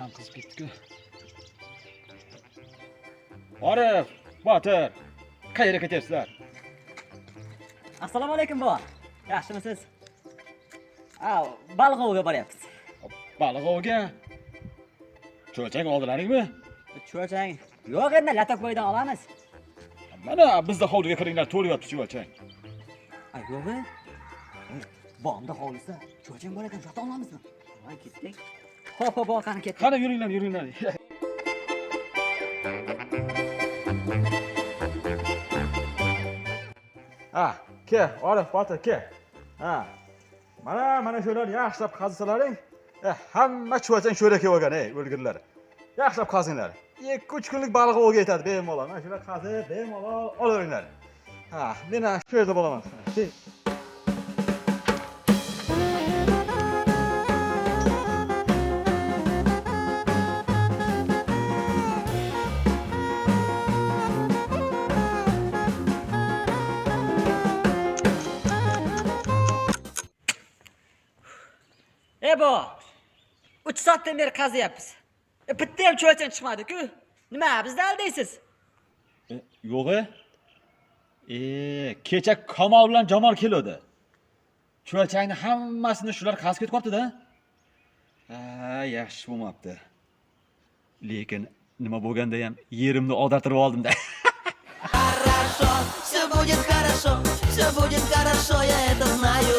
ham qizib ketdi-ku. Orif, Botir, qayerga ketyapsizlar? Assalomu alaykum bova. Yaxshimisiz? Baliq oviga boryapmiz. Baliq oviga? Cho'chak oldilaringmi? Cho'chang yo'q, endi latak bo'yidan olamiz. Mana bizda hovliga kiringlar, to'layapti cho'chak. Yo'q-e. Bomda hovlisi cho'chang bor ekan, yota olamizmi? Voy, ketdik. Xo'p, bova, qani ketdik. Qani yuringlar, yuringlar. Ke, Orif, Botir, ke. Mana shular yaxshilab qazisalaring, hamma cho'chak sho'ra kelib olgan, o'lgirlar. Yaxshilab qazinglar. 2-3 kunlik baliq oviga yetadi bemalol. Mana shular qazib, bemalol olaveringlar. Men shu yerda bo'laman. Bova, 3 soatdan beri qazyapmiz. Bitta ham cho'chang chiqmadi-ku. Nima, bizda aldaysiz? Yo'q-e. Kecha Kamol bilan Jamol keldi. Cho'chakni hammasini shular qazib ketibdi-da. Yaxshi bo'lmabdi. Lekin nima bo'lganda ham yerimni odattirib oldim-da. Хорошо, все будет хорошо, я это знаю.